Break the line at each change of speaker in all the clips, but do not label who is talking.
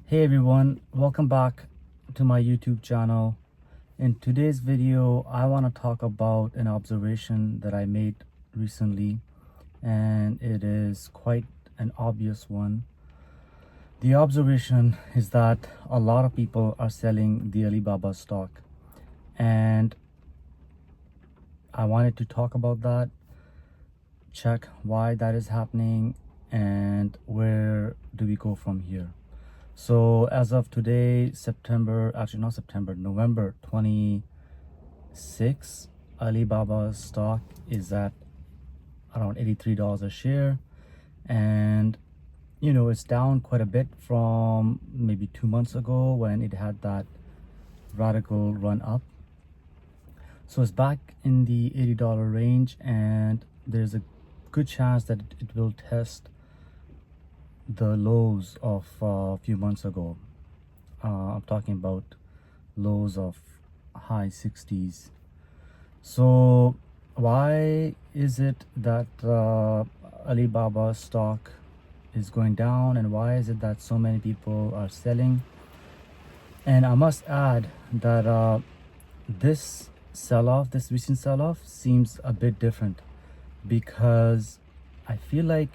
Hey everyone, welcome back to my YouTube channel. In today's video, I want to talk about an observation that I made recently, and it is quite an obvious one. The observation is that a lot of people are selling the Alibaba stock, and I wanted to talk about that, check why that is happening, and where do we go from here. So as of today, November 26, Alibaba's stock is at around $83 a share. And, it's down quite a bit from maybe 2 months ago when it had that radical run up. So it's back in the $80 range, and there's a good chance that it will test the lows of a few months ago. I'm talking about lows of high 60s. So why is it that Alibaba stock is going down, and why is it that so many people are selling? And I must add that this recent sell-off seems a bit different, because I feel like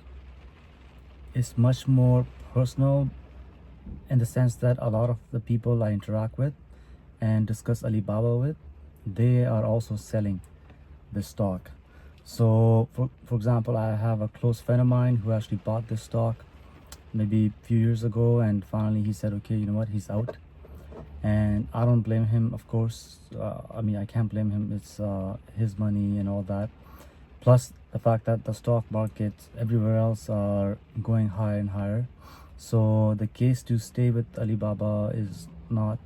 it's much more personal, in the sense that a lot of the people I interact with and discuss Alibaba with, they are also selling the stock. So for example, I have a close friend of mine who actually bought this stock maybe a few years ago, and finally he said, okay, you know what, he's out. And I don't blame him, of course. I can't blame him. It's his money and all that. Plus the fact that the stock markets everywhere else are going higher and higher. So the case to stay with Alibaba is not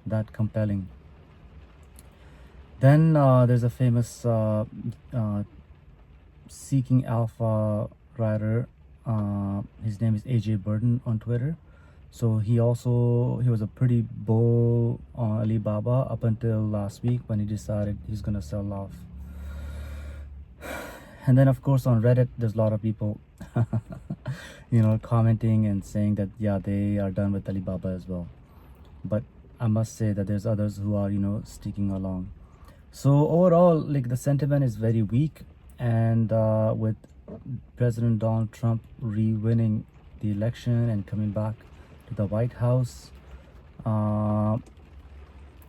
that compelling. Then there's a famous Seeking Alpha writer. His name is AJ Burden on Twitter. So he was a pretty bull on Alibaba up until last week, when he decided he's gonna sell off. And then of course on Reddit, there's a lot of people commenting and saying that yeah, they are done with Alibaba as well. But I must say that there's others who are sticking along. So overall, like, the sentiment is very weak, and with President Donald Trump re-winning the election and coming back to the White House,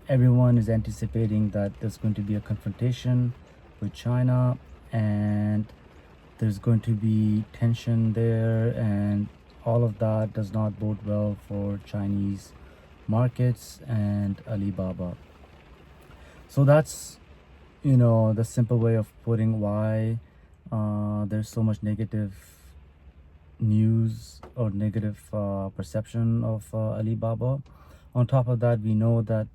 everyone is anticipating that there's going to be a confrontation with China, and there's going to be tension there, and all of that does not bode well for Chinese markets and Alibaba. So that's the simple way of putting why there's so much negative news or negative perception of Alibaba. On top of that, we know that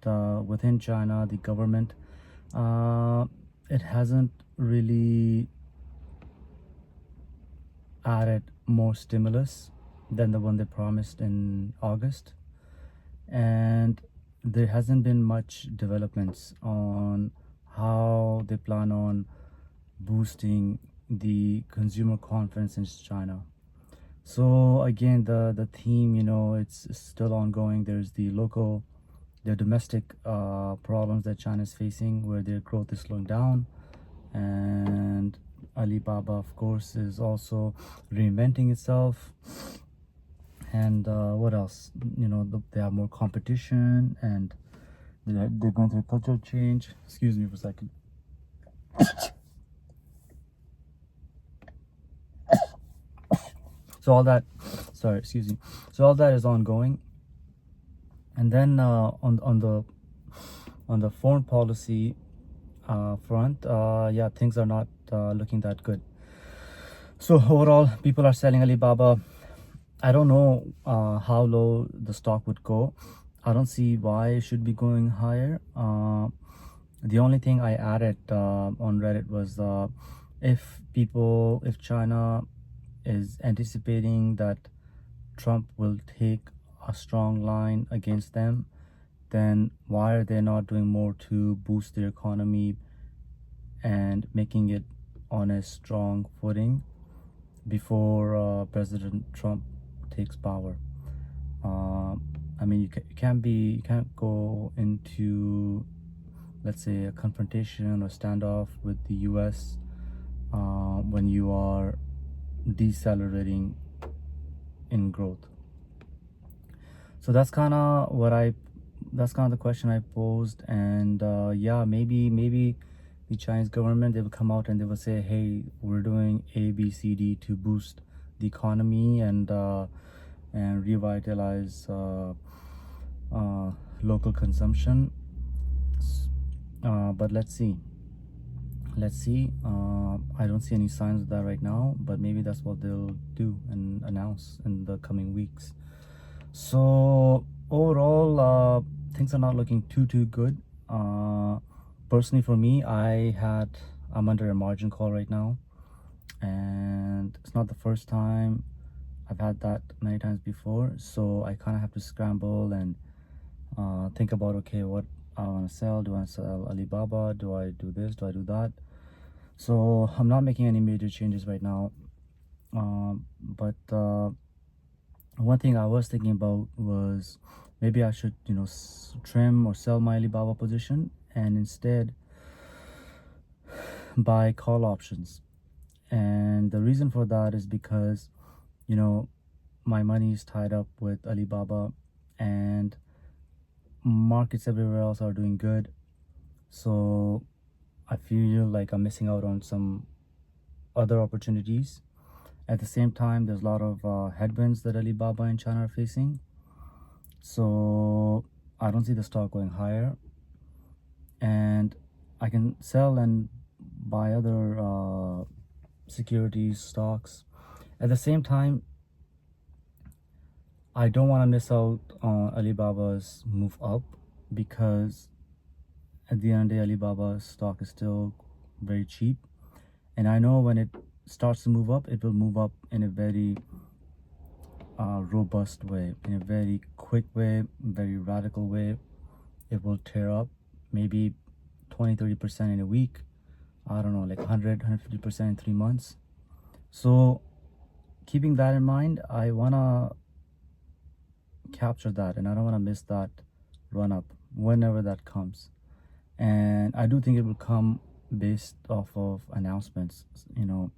within China, the government, it hasn't really added more stimulus than the one they promised in August, and there hasn't been much developments on how they plan on boosting the consumer confidence in China. So again, the theme, it's still ongoing. There's the domestic problems that China is facing, where their growth is slowing down, and Alibaba, of course, is also reinventing itself. And what else? They have more competition, and they're going through a cultural change. Excuse me for a second. So all that is ongoing. And then on the foreign policy front, yeah, things are not looking that good. So overall, people are selling Alibaba. I don't know how low the stock would go. I don't see why it should be going higher. The only thing I added on Reddit was if China is anticipating that Trump will take a strong line against them, then why are they not doing more to boost their economy and making it on a strong footing before President Trump takes power? mean, you can't go into, let's say, a confrontation or standoff with the US when you are decelerating in growth. So that's kind of the question I posed. And yeah, maybe the Chinese government, they will come out and they will say, hey, we're doing A, B, C, D to boost the economy and revitalize local consumption. But let's see. I don't see any signs of that right now, but maybe that's what they'll do and announce in the coming weeks. So overall, things are not looking too good. Personally, for me, I'm under a margin call right now, and it's not the first time. I've had that many times before, so I kind of have to scramble and think about, okay, what I want to sell. Do I want to sell Alibaba? Do I do this? Do I do that? So I'm not making any major changes right now. But one thing I was thinking about was maybe I should, trim or sell my Alibaba position and instead buy call options. And the reason for that is because, my money is tied up with Alibaba and markets everywhere else are doing good. So I feel like I'm missing out on some other opportunities. At the same time, there's a lot of headwinds that Alibaba and China are facing. So I don't see the stock going higher. And I can sell and buy other securities, stocks. At the same time, I don't want to miss out on Alibaba's move up, because at the end of the day, Alibaba's stock is still very cheap. And I know when it starts to move up, it will move up in a very robust way, in a very quick way, very radical way. It will tear up maybe 20-30% in a week. I don't know, like 150% in 3 months. So keeping that in mind, I want to capture that, and I don't want to miss that run up whenever that comes. And I do think it will come based off of announcements, the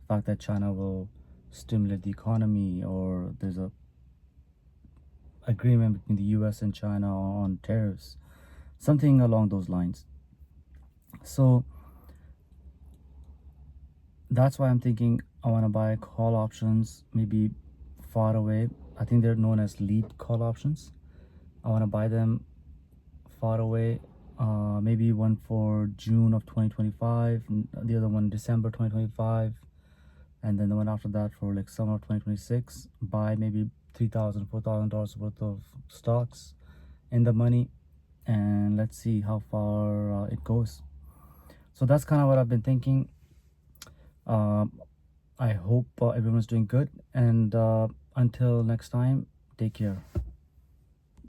fact that China will stimulate the economy, or there's a agreement between the US and China on tariffs, something along those lines. So that's why I'm thinking I want to buy call options, maybe far away. I think they're known as lead call options. I want to buy them far away, maybe one for June of 2025, and the other one December 2025, and then the one after that for like summer of 2026. Buy maybe $3,000, $4,000 worth of stocks in the money, and let's see how far it goes. So that's kind of what I've been thinking. I hope everyone's doing good, and until next time, take care.